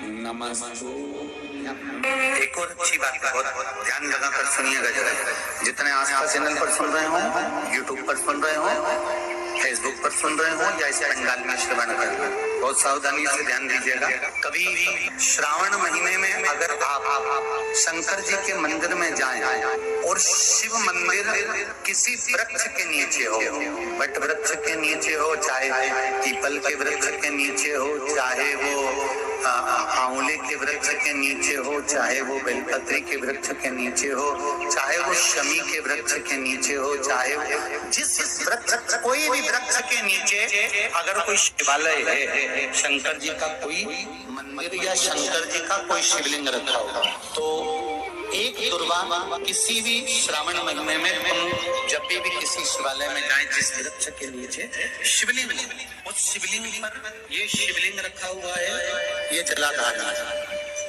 नमस्तु। एक और अच्छी बात है, बहुत ध्यान लगाकर सुनिएगा जरा। जितने आस्था चैनल पर सुन रहे हो, यूट्यूब पर सुन रहे हो, फेसबुक पर सुन रहे हो या इसे बंगाल में श्रवण कर रहे हो, बहुत सावधानी से ध्यान दीजिएगा। कभी श्रावण महीने में अगर आप शंकर जी के मंदिर में जाएं और शिव मंदिर किसी वृक्ष के नीचे हो, वट वृक्ष के नीचे हो, चाहे पीपल के वृक्ष के नीचे हो, चाहे वो आंवले के वृक्ष के नीचे हो, चाहे वो बेलपत्री के वृक्ष के नीचे हो, चाहे वो शमी के वृक्ष के नीचे हो, चाहे जिस वृक्ष, कोई भी वृक्ष के नीचे अगर कोई शिवालय है, शंकर जी का कोई मंदिर या शंकर जी का कोई शिवलिंग रखा होगा, तो एक दुर्वा किसी भी श्रावण महीने में तुम जब भी किसी शिवालय में जाए, जिस वृक्ष के नीचे शिवलिंग, उस शिवलिंग पर ये शिवलिंग रखा हुआ है, ये जलाधारी,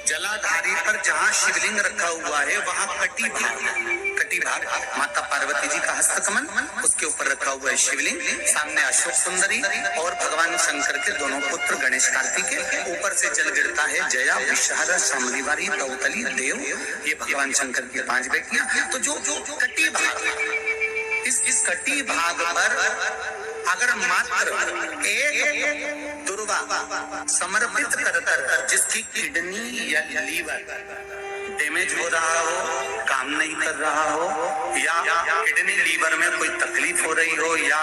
जलाधारी पर जहाँ शिवलिंग रखा हुआ है वहाँ कटी भाग माता पार्वती जी का हस्तकमल, उसके ऊपर रखा हुआ है शिवलिंग, सामने अशोक सुंदरी और भगवान शंकर के दोनों पुत्र गणेश कार्तिकेय, ऊपर से जल गिरता है जया विषहारा शामलीवारी दौतली देव, ये भगवान शंकर की 5 बेटियां। तो जो कटी भाग, इस कटी भाग पर अगर मात्र एक दुर्वा समर्पित कर जिसकी किडनी या लीवर डैमेज हो रहा हो, काम नहीं कर रहा हो, या किडनी लीवर में कोई तकलीफ हो रही हो, या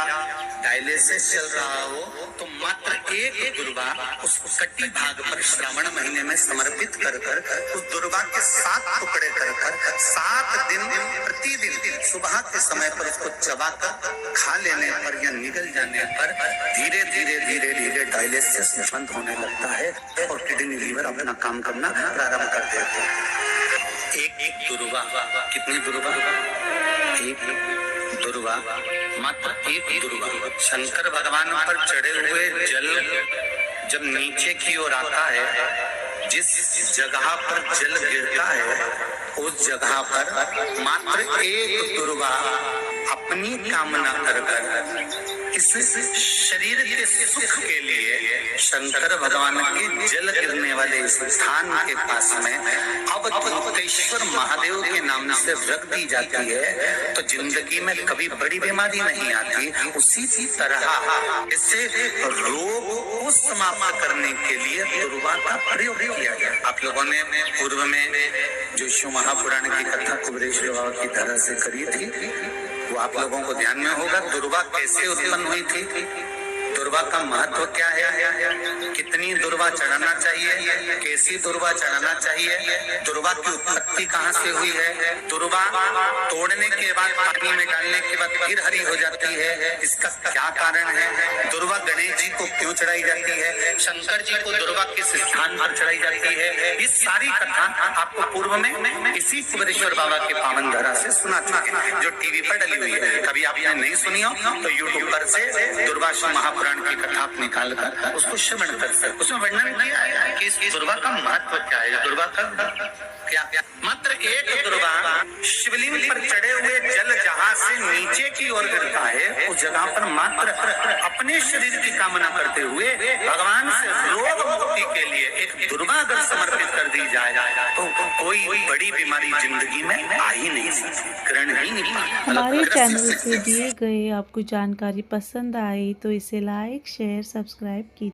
डायलिसिस चल रहा हो, तो मात्र एक दुर्वा उस कटी भाग पर श्रावण महीने में समर्पित कर उस दुर्वा के 7 टुकड़े कर 7 दिन प्रतिदिन सुबह के समय पर उसको चबाकर खा लेने पर या निगल जाने पर धीरे धीरे डायलिसिस बंद होने लगता है और किडनी लीवर अपना काम करना प्रारंभ कर देते हैं। एक दुर्वा, कितनी दुर्वा? एक दुर्वा, मात्र एक दुर्वा। शंकर भगवान पर चढ़े हुए जल जब नीचे की ओर आता है, जिस जगह पर जल गिरता है उस जगह पर मात्र एक दुर्वा अपनी कामना कर इस शरीर के सुख के लिए शंकर भगवान के जल गिरने वाले स्थान के पास में अवधूतेश्वर महादेव के नाम से रख दी जाती है, तो जिंदगी में कभी बड़ी बीमारी नहीं आती। उसी तरह इससे रोग को समाप्त करने के लिए दुर्वा का प्रयोग किया गया। आप लोगों ने पूर्व में जो शिव महापुराण की कथा कुबेरेश्वर बाबा की तरह से करी थी, वो आप लोगों को ध्यान में होगा। दुर्वा कैसे उत्पन्न हुई थी, दुर्वा का महत्व क्या है, कितनी दुर्वा चढ़ाना चाहिए, कैसी दुर्वा चढ़ाना चाहिए, दुर्वा की उत्पत्ति कहाँ से हुई है, दुर्वा तोड़ने के बाद पानी में डालने के बाद फिर हरी हो जाती है, इसका क्या कारण है, दुर्वा गणेश जी को क्यों चढ़ाई जाती है, शंकर जी को दुर्वा किस स्थान पर चढ़ाई जाती है, ये सारी कथा आपको पूर्व में इसी कुबेरेश्वर बाबा के पावन धरा से सुना चुके हैं, जो टीवी पर डली हुई है। कभी आपने नहीं सुनी हो तो यूट्यूब पर से दुर्वा शिव महापुराण की कथा आप निकाल कर उसको श्रवण कर सकते। उसमें वर्णन किया है कि इस दुर्वा का महत्व क्या है, दुर्वा का क्या मात्र एक दुर्वा शिवलिंग पर चढ़े हुए जल जहाँ से नीचे की ओर गिरता है, उस जगह पर मात्र अपने शरीर की कामना करते हुए भगवान से रोग मुक्ति के लिए एक दुर्वा अगर समर्पित कर दी जाए तो कोई बड़ी बीमारी जिंदगी में आ ही नहीं सकती, ग्रहण ही नहीं पाती। हमारे चैनल से दिए गए आपको जानकारी पसंद आई तो इसे लाइक शेयर सब्सक्राइब कीजिए।